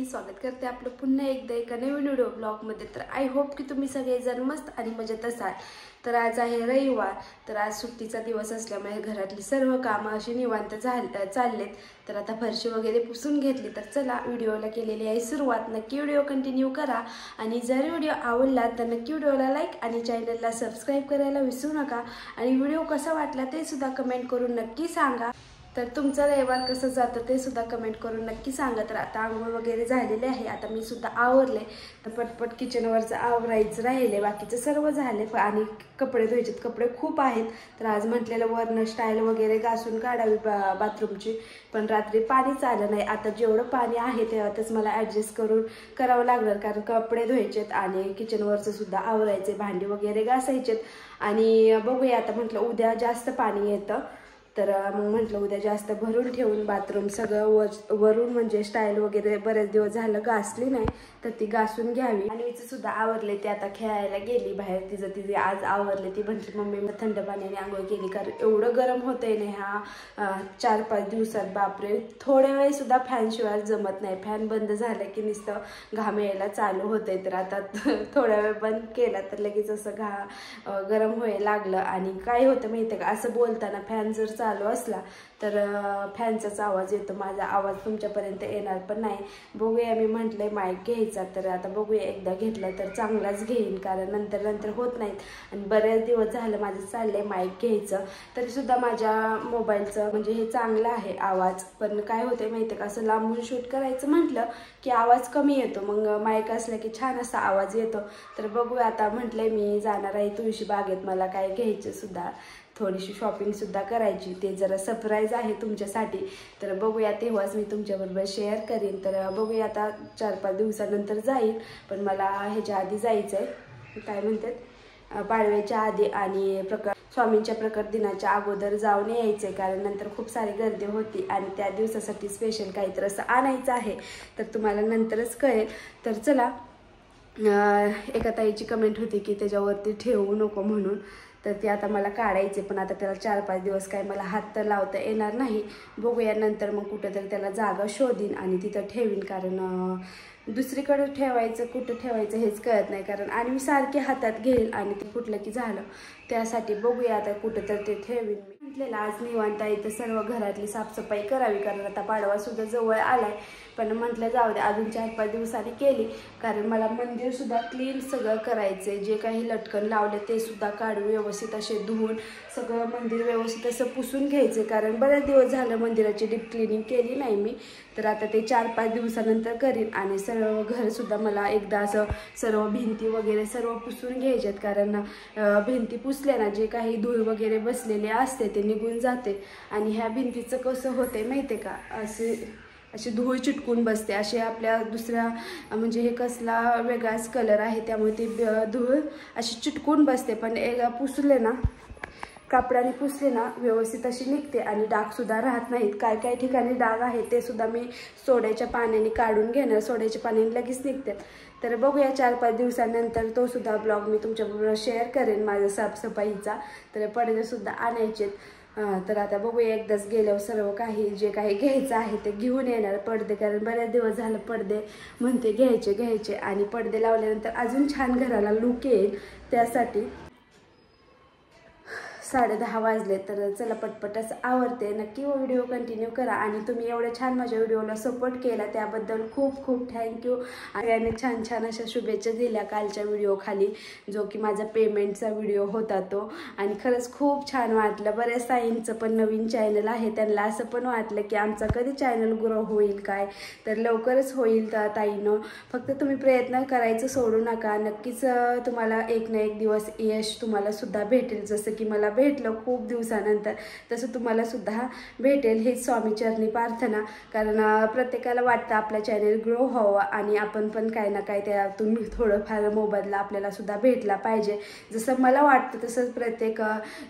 स्वागत करते आपलं पुन्हा एकदा एका नवीन व्हिडिओ ब्लॉगमध्ये। तर आय होप की तुम्ही सगळेजण मस्त आणि मजेत असाल। तर आज आहे रविवार, तर आज सुट्टीचा दिवस असल्यामुळे घरातली सर्व कामं अशी निवांत चाललेत। तर आता फरशी वगैरे पुसून घेतली। तर चला व्हिडिओला केलेली आहे सुरुवात। नक्की व्हिडिओ कंटिन्यू करा आणि जर व्हिडिओ आवडला तर नक्की व्हिडिओला लाईक आणि चॅनलला सबस्क्राईब करायला विसरू नका। आणि व्हिडिओ कसा वाटला ते सुद्धा कमेंट करून नक्की सांगा। तर तुमचा रविवार कसं जातं ते सुद्धा कमेंट करून नक्की सांगा। तर आता आंघोळ वगैरे झालेले आहे, आता मी सुद्धा आवरले। तर पटपट किचनवरचं आवरायचं राहिले, बाकीचं सर्व झाले आणि कपडे धुवायचे कपडे खूप आहेत। तर आज म्हटलेलं वरनं स्टाईल वगैरे घासून काढावी बाथरूमची, पण रात्री पाणीच आलं नाही। आता जेवढं पाणी आहे तेव्हाच मला ॲडजस्ट करून करावं लागणार, कारण कपडे धुवायचेत आणि किचनवरचं सुद्धा आवरायचे, भांडी वगैरे घासायचेत। आणि बघूया आता म्हटलं उद्या जास्त पाणी येतं, तर मग म्हटलं उद्या जास्त भरून ठेवून बाथरूम सगळं वरून म्हणजे स्टाईल वगैरे बरेच दिवस झालं घासली नाही, तर ती घासून घ्यावी। आणि तिचं सुद्धा आवरले, ती आता खेळायला गेली बाहेर। तिचे आज आवरले, ती म्हटली मम्मी मग थंड पाण्याने आंघोळ केली, कारण एवढं गरम होतंय ना ह्या 4-5 दिवसात। बापरे, थोड्या वेळ सुद्धा फॅनशिवाय जमत नाही। फॅन बंद झालं की नुसतं घाम यायला चालू होतंय। तर आता थोड्या वेळ बंद केला तर लगेच असं गरम व्हायला लागलं। आणि काय होतं माहिती आहे का, असं बोलताना फॅन जर चालू असला तर फॅनचाच आवाज येतो, माझा आवाज तुमच्यापर्यंत येणार पण नाही। बघूया, मी म्हटलंय माईक घ्यायचा, तर आता बघूया एकदा घेतला तर चांगलाच घेईन, कारण नंतर होत नाहीत। आणि बरेच दिवस झालं माझं चाललंय माईक घ्यायचं, तरी सुद्धा माझ्या मोबाईलचं म्हणजे हे चांगलं आहे आवाज, पण काय होते माहिती आहे का, असं लांबून शूट करायचं म्हटलं की आवाज कमी येतो, मग माईक असला की छान असा आवाज येतो। तर बघूया, आता म्हटलंय मी जाणार आहे तुळशी बागेत, मला काय घ्यायचं सुद्धा, थोडीशी शॉपिंग सुद्धा करायची, ते जरा सरप्राईज आहे तुमच्यासाठी। तर बघूया, तेव्हाच मी तुमच्याबरोबर शेअर करीन। तर बघूया, आता 4-5 दिवसानंतर जाईल, पण मला ह्याच्या आधी जायचं आहे, काय म्हणतात पाडव्याच्या आधी आणि स्वामींच्या प्रकट दिनाच्या अगोदर जाऊन यायचं, कारण नंतर खूप सारी गर्दी होती आणि त्या दिवसासाठी स्पेशल काहीतरी असं आणायचं आहे, तर तुम्हाला नंतरच कळेल। तर चला, एका ताईची कमेंट होती की त्याच्यावरती ठेवू नको म्हणून, तर ते आता मला काढायचे, पण आता त्याला 4-5 दिवस काय मला हात तर लावता येणार नाही। बघूया, नंतर मग कुठेतरी त्याला जागा शोधीन आणि तिथं ठेवीन, कारण दुसरीकडे ठेवायचं कुठं ठेवायचं हेच कळत नाही, कारण आणि मी सारखे हातात घेईल आणि ते फुटलं की झालं, त्यासाठी बघूया आता कुठं तर ते ठेवीन। मी म्हटलेलं आज निवांत इथं सर्व घरातली साफसफाई करावी, कारण आता पाडवा सुद्धा जवळ आलाय, पण म्हटलं जाऊ दे अजून 4-5 दिवसांनी केली, कारण मला मंदिर सुद्धा क्लीन सगळं करायचंय। जे काही लटकन लावले ते सुद्धा काढून व्यवस्थित असे धुवून सगळं मंदिर व्यवस्थित असं पुसून घ्यायचे, कारण बरेच दिवस झालं मंदिराची डीप क्लिनिंग केली नाही मी। तर आता ते 4-5 दिवसानंतर करीन। आणि सर्व घर सुद्धा मला एकदा असं सर्व भिंती वगैरे सर्व पुसून घ्यायच्यात, कारण भिंती पुसले ना जे काही धूळ वगैरे बसलेले असते ते निघून जाते। आणि ह्या भिंतीचं कसं होतंय माहिती आहे का, अशी धूळ चिटकून बसते, असे आपल्या दुसऱ्या म्हणजे हे कसला वेगळाच कलर आहे, त्यामुळे ती धूळ अशी चिटकून बसते, पण एकदा पुसले ना कापडाने पुसले ना व्यवस्थित अशी निघते आणि डाग सुद्धा राहत नाहीत। काय ठिकाणी डाग आहे ते सुद्धा मी सोड्याच्या पाण्याने काढून घेणार, सोड्याच्या पाण्याने लगेच निघतात। तर बघूया 4-5 दिवसानंतर तो सुद्धा ब्लॉग मी तुमच्याबरोबर शेअर करेन माझ्या साफसफाईचा। तर पडदे सुद्धा आणायचेत, तर आता बघूया एकदाच गेल्यावर सर्व काही जे काही घ्यायचं आहे ते घेऊन येणार पडदे, कारण बऱ्याच दिवस झालं पडदे म्हणते घ्यायचे आणि पडदे लावल्यानंतर अजून छान घराला लुक येईल, त्यासाठी 10:30 वाजले। तर चला पटपट असं आवरते, नक्की व्हिडिओ कंटिन्यू करा। आणि तुम्ही एवढं छान माझ्या व्हिडिओला सपोर्ट केला त्याबद्दल खूप खूप थँक्यू। आणि याने छान अशा शुभेच्छा दिल्या कालच्या व्हिडिओ खाली, जो की माझा पेमेंटचा व्हिडिओ होता तो, आणि खरंच खूप छान वाटलं। बऱ्याच ताईंचं पण नवीन चॅनल आहे, त्यांना असं पण वाटलं की आमचा कधी चॅनल ग्रो होईल काय, तर लवकरच होईल ताईनं, फक्त तुम्ही प्रयत्न करायचं सोडू नका, नक्कीच तुम्हाला एक ना एक दिवस यश तुम्हाला सुद्धा भेटेल, जसं की मला भेटलं खूप दिवसानंतर, तसं तुम्हाला सुद्धा भेटेल हीच स्वामीचरणी प्रार्थना. कारण प्रत्येकाला वाटतं आपला चॅनेल ग्रो व्हावा आणि आपण पण काही ना काही त्यातून थोडंफार मोबदला आपल्याला सुद्धा भेटला पाहिजे. जसं मला वाटतं तसंच प्रत्येक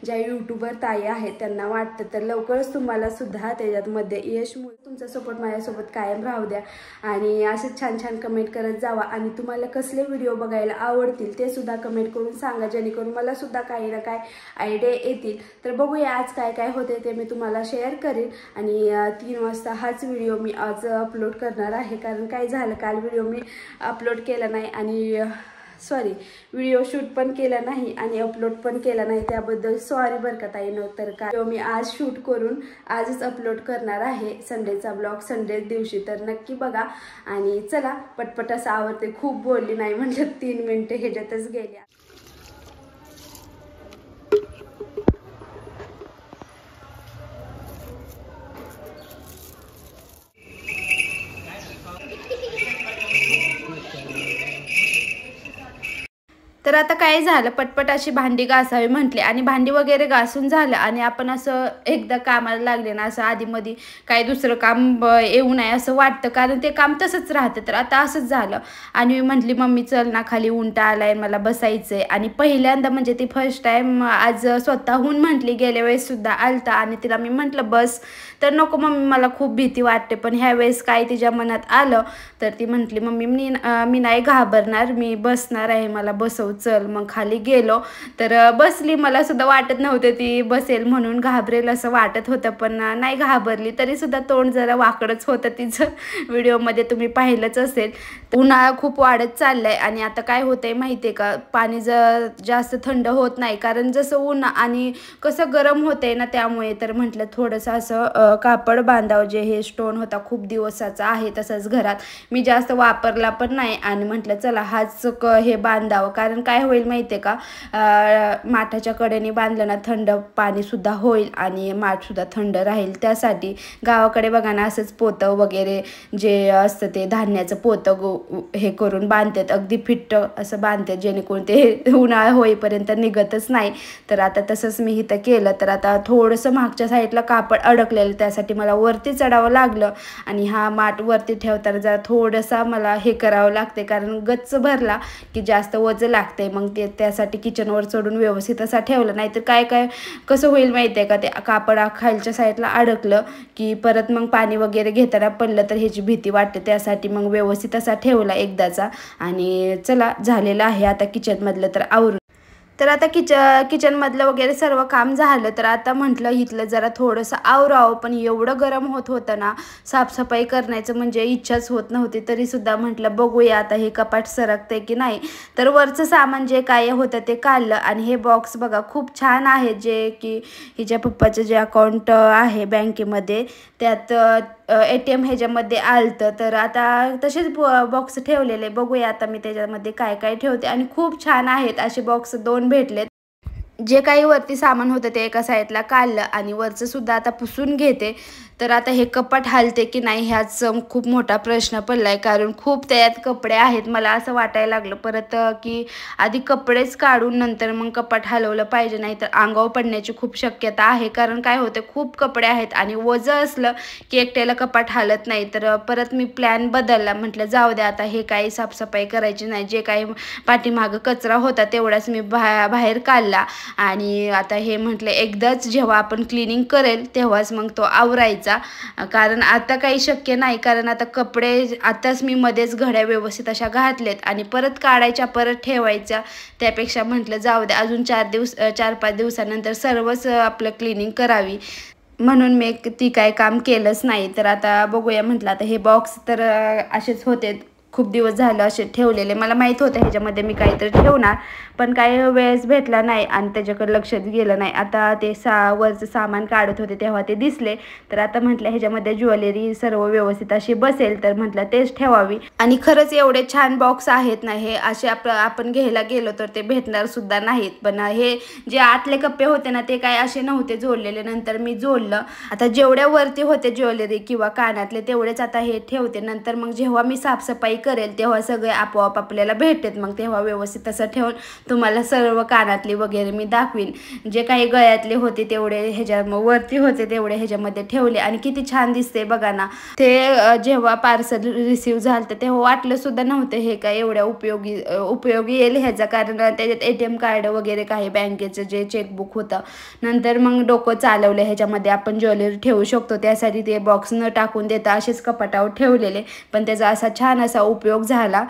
ज्या यूट्यूबर ताई आहेत त्यांना वाटतं. तर लवकरच तुम्हाला सुद्धा त्याच्यामध्ये यश मिळेल. तुमचा सपोर्ट माझ्यासोबत कायम राहू द्या आणि असेच छान छान कमेंट करत जावा. आणि तुम्हाला कसले व्हिडिओ बघायला आवडतील ते सुद्धा कमेंट करून सांगा, जेणेकरून मला सुद्धा काही ना काही आयडिया येतील. तर बघूया आज काय काय होते ते मी तुम्हाला शेअर करेन. आणि 3 वाजता हाच व्हिडिओ मी आज अपलोड करणार आहे. कारण काय झालं, काल व्हिडिओ मी अपलोड केला नाही आणि व्हिडिओ शूट पण केला नाही आणि अपलोड पण केला नाही, त्याबद्दल सॉरी बरं का ताई. तर का मी आज शूट करून आजच अपलोड करणार आहे संडेचा ब्लॉग, संडे दिवशी. तर नक्की बघा आणि चला पटपट असं आवडते. खूप बोलली नाही म्हटलं 3 मिनिटं ह्याच्यातच गेल्या. तर आता काय झालं, पटपट अशी भांडी घासावी म्हटले आणि भांडी वगैरे घासून झालं आणि आपण असं एकदा कामाला लागले ना, असं आधीमध्ये काही दुसरं काम येऊ नये असं वाटतं, कारण ते काम तसंच राहतं. तर आता असंच झालं आणि मी म्हटली मम्मी चल ना खाली उंटा आलाय मला बसायचंय. आणि पहिल्यांदा म्हणजे ती फर्स्ट टाइम आज स्वतःहून म्हटली, गेल्या वेळेस सुद्धा आलता आणि तिला मी म्हटलं बस, तर नको मम्मी मला खूप भीती वाटते. पण ह्या वेळेस काय तिच्या मनात आलं तर ती म्हटली मम्मी मी नाही घाबरणार, मी बसणार आहे, मला बसव चल. मग खाली गेलो तर बसली. मला सुद्धा वाटत नव्हतं ती बसेल म्हणून, घाबरेल असं वाटत होतं, पण नाही घाबरली. तरी सुद्धा तोंड जरा वाकडच होतं तिचं, व्हिडिओमध्ये तुम्ही पाहिलंच असेल. उन्हाळा खूप वाढत चाललाय आणि आता काय होतंय माहितीये का, पाणी जास्त थंड होत नाही, कारण जसं ऊन आणि कसं गरम होतंय ना, त्यामुळे. तर म्हटलं थोडंसं असं कापड बांधावं, जे हे स्टोन होता खूप दिवसाचा आहे तसंच घरात, मी जास्त वापरला पण नाही. आणि म्हटलं चला हाच हे बांधावं, कारण काय होईल माहितीये का, माठाच्या कडेने बांधलं ना थंड पाणी सुद्धा होईल आणि माठ सुद्धा थंड राहील. त्यासाठी गावाकडे बघा ना असंच पोतं वगैरे जे असतं ते धान्याचं पोतं हे करून बांधतात, अगदी फिट्ट असं बांधतात, जेणेकरून ते उन्हाळा होईपर्यंत निघतच नाही. तर आता तसंच मी इथं केलं. तर आता थोडंसं मागच्या साईडला कापड अडकलेलं, त्यासाठी मला वरती चढावं लागलं आणि हा माठ वरती ठेवताना जरा थोडंसं मला हे करावं लागते, कारण गच्च भरला की जास्त वजन लागते. मग ते त्यासाठी किचनवर चढून व्यवस्थित असा ठेवलं, नाहीतर काय कसं होईल माहिती आहे का, ते कापड खालच्या साईडला अडकलं की परत मग पाणी वगैरे घेताना पडलं तर ह्याची भीती वाटते. त्यासाठी मग व्यवस्थित असा ठेवला एकदाचा. आणि चला झालेलं आहे आता किचनमधलं तर आवरून. तर आता किचनमधलं वगैरे सर्व काम झालं. तर आता म्हटलं इथलं जरा थोडंसं आवरावं, पण एवढं गरम होत होतं ना, साफसफाई करण्याचं म्हणजे इच्छाच होत नव्हती. तरीसुद्धा म्हटलं बघूया आता हे कपाट सरकते की नाही. तर वरचं सामान जे काय होतं ते काढलं आणि हे बॉक्स बघा खूप छान आहे, जे की हिच्या पप्पाचं जे अकाउंट आहे बँकेमध्ये त्यात ATM ह्याच्यामध्ये आलतं. तर आता तसेच बॉक्स ठेवलेले, बघूया आता मी त्याच्यामध्ये काय काय ठेवते. आणि खूप छान आहेत असे बॉक्स 2 भेटलेत. जे काही वरती सामान होतं ते एका साईडला काढलं आणि वरचं सुद्धा आता पुसून घेते. तर आता हे कपाट हालते की नाही ह्याच खूप मोठा प्रश्न पडलाय, कारण खूप त्यात कपडे आहेत. मला असं वाटायला लागलं परत की आधी कपडेच काढून नंतर मग कपाट हलवलं पाहिजे, नाही तर अंगावर पडण्याची खूप शक्यता आहे. कारण काय होते खूप कपडे आहेत आणि वजन असलं की एकट्याला कपाट हालत नाही. तर परत मी प्लॅन बदलला, म्हटलं जाऊ द्या आता हे काही साफसफाई करायची नाही, जे काही पाठीमागं कचरा होता तेवढाच मी बाहेर काढला. आणि आता हे म्हटलं एकदाच जेव्हा आपण क्लिनिंग करेल तेव्हाच मग तो आवरायचा, कारण आता काही शक्य नाही. कारण आता कपडे आताच मी मध्येच घड्या व्यवस्थित अशा घातलेत आणि परत काढायच्या परत ठेवायच्या, त्यापेक्षा म्हटलं जाऊ द्या अजून 4-5 दिवसानंतर सर्वच आपलं क्लिनिंग करावी, म्हणून मी ती काय काम केलंच नाही. तर आता बघूया म्हटलं. आता हे बॉक्स तर असेच होते, खूप दिवस झालं असे ठेवलेले. मला माहीत होतं ह्याच्यामध्ये मी काहीतरी ठेवणार, पण काही वेळेस भेटला नाही आणि त्याच्याकडे लक्षात गेलं नाही. आता ते वरचं सामान काढत होते तेव्हा ते दिसले. तर आता म्हटलं ह्याच्यामध्ये ज्वेलरी सर्व व्यवस्थित अशी बसेल, तर म्हटलं तेच ठेवावी. आणि खरंच एवढे छान बॉक्स आहेत ना, हे असे आपण घ्यायला गेलो तर ते भेटणार सुद्धा नाहीत. पण हे जे आतले कप्पे होते ना ते काय असे नव्हते जोडलेले, नंतर मी जोडलं. आता जेवढ्या वरती होते ज्वेलरी किंवा कानातले तेवढेच आता हे ठेवते. नंतर मग जेव्हा मी साफसफाई करेल तेव्हा सगळे आपोआप आपल्याला भेटतात, मग तेव्हा व्यवस्थित तसं ठेवून तुम्हाला सर्व कानातली वगैरे मी दाखवीन. जे काही गळ्यातले होते तेवढे ह्याच्या वरती होते तेवढे ह्याच्यामध्ये ठेवले आणि किती छान दिसते बघा ना. ते जेव्हा पार्सल रिसीव झालं तेव्हा वाटलं सुद्धा नव्हतं हे काय एवढ्या उपयोगी येईल ह्याचा, कारण त्याच्यात ATM कार्ड वगैरे काही बँकेचं जे चेकबुक होतं. नंतर मग डोकं चालवलं ह्याच्यामध्ये आपण ज्वेलरी ठेवू शकतो, त्यासाठी ते बॉक्स न टाकून देता असेच कपाटावर ठेवलेले, पण त्याचा असा छान असा उपयोग झाला.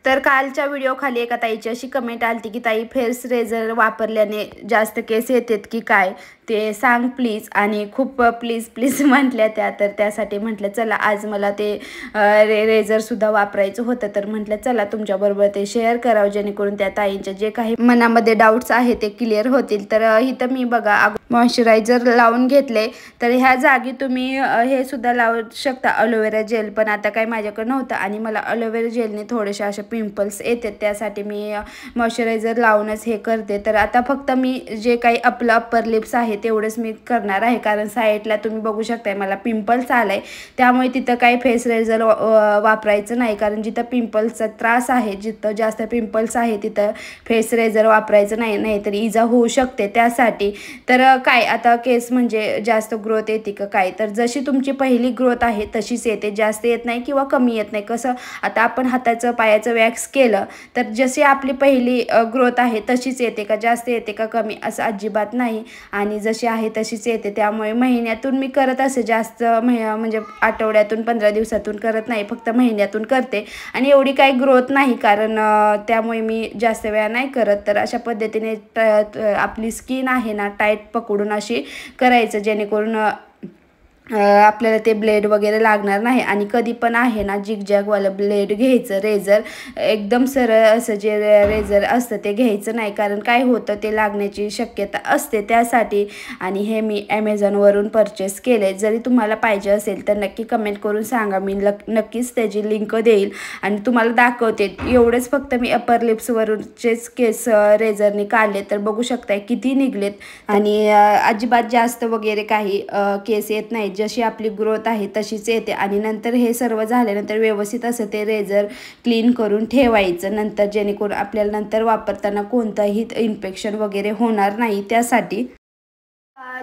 तर कालच्या व्हिडिओ खाली एका ताईची अशी कमेंट आली की ताई फेस रेझर वापरल्याने जास्त केस येतात की काय ते सांग प्लीज, आणि खूप प्लीज म्हटल्या त्या. तर त्यासाठी म्हटलं चला आज मला ते रेझरसुद्धा वापरायचं होतं, तर म्हटलं चला तुमच्याबरोबर ते शेअर करावं जेणेकरून त्या ताईंच्या जे काही मनामध्ये डाऊट्स आहे ते क्लिअर होतील. तर इथं मी बघा मॉइश्चरायझर लावून घेतले, तर ह्या जागी तुम्ही हे सुद्धा लावू शकता अलोवेरा जेल, पण आता काय माझ्याकडे नव्हतं आणि मला अलोवेरा जेलने थोडेसे असे पिंपल्स येतात, त्यासाठी मी मॉइश्चरायझर लावूनच हे करते. तर आता फक्त मी जे काही आपलं अप्पर लिप्स आहे तेवढंच मी करणार आहे, कारण साईडला तुम्ही बघू शकताय मला पिंपल्स आलाय, त्यामुळे तिथं काही फेस रेझर वापरायचं नाही, कारण जिथं पिंपल्सचा त्रास आहे, जिथं जास्त पिंपल्स आहे तिथं फेस रेझर वापरायचं नाही, नाहीतर इजा होऊ शकते त्यासाठी. तर काय आता केस म्हणजे जास्त ग्रोथ येते का काय, तर जशी तुमची पहिली ग्रोथ आहे तशीच येते, जास्त येत नाही किंवा कमी येत नाही. कसं आता आपण हाताचं पायाचं वॅक्स केलं तर जशी आपली पहिली ग्रोथ आहे तशीच येते का, जास्त येते का कमी, असं अजिबात नाही, आणि जशी आहे तशीच येते. त्यामुळे महिन्यातून मी करत असे, जास्त म्हणजे आठवड्यातून 15 दिवसातून करत नाही, फक्त महिन्यातून करते, आणि एवढी काही ग्रोथ नाही, कारण त्यामुळे मी जास्त वेळा नाही करत. तर अशा पद्धतीने आपली स्किन आहे ना टाईट पकडून अशी करायचं जेणेकरून आपल्याला ते ब्लेड वगैरे लागणार नाही. आणि कधी पण आहे ना जिगजॅगवालं ब्लेड घ्यायचं, रेझर एकदम सरळ असं जे रेझर असतं ते घ्यायचं नाही, कारण काय होतं ते लागण्याची शक्यता असते त्यासाठी. आणि हे मी ॲमेझॉनवरून परचेस केले, जरी तुम्हाला पाहिजे असेल तर नक्की कमेंट करून सांगा, मी नक्कीच त्याची लिंक देईल आणि तुम्हाला दाखवते. एवढंच फक्त मी अपर लिप्सवरूनचेच केस रेझरने काढले, तर बघू शकताय किती निघलेत, आणि अजिबात जास्त वगैरे काही केस येत नाही, जशी आपली ग्रोथ आहे तशीच येते. आणि नंतर हे सर्व झाल्यानंतर व्यवस्थित असं ते रेझर क्लीन करून ठेवायचं नंतर, जेणेकरून आपल्याला नंतर वापरताना कोणताही इन्फेक्शन वगैरे होणार नाही त्यासाठी.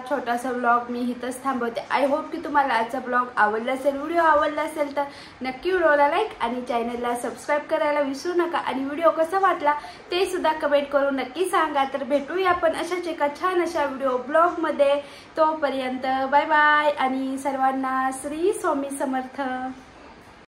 छोटासा ब्लॉग मी इथंच थांबवते. आय होप की तुम्हाला आजचा ब्लॉग आवडला असेल. व्हिडिओ आवडला असेल तर नक्की व्हिडिओला लाईक आणि चॅनलला सबस्क्राईब करायला विसरू नका, आणि व्हिडिओ कसा वाटला ते सुद्धा कमेंट करून नक्की सांगा. तर भेटूया आपण अशाच एका छान अशा व्हिडिओ ब्लॉगमध्ये. तोपर्यंत बाय बाय, आणि सर्वांना श्री स्वामी समर्थ.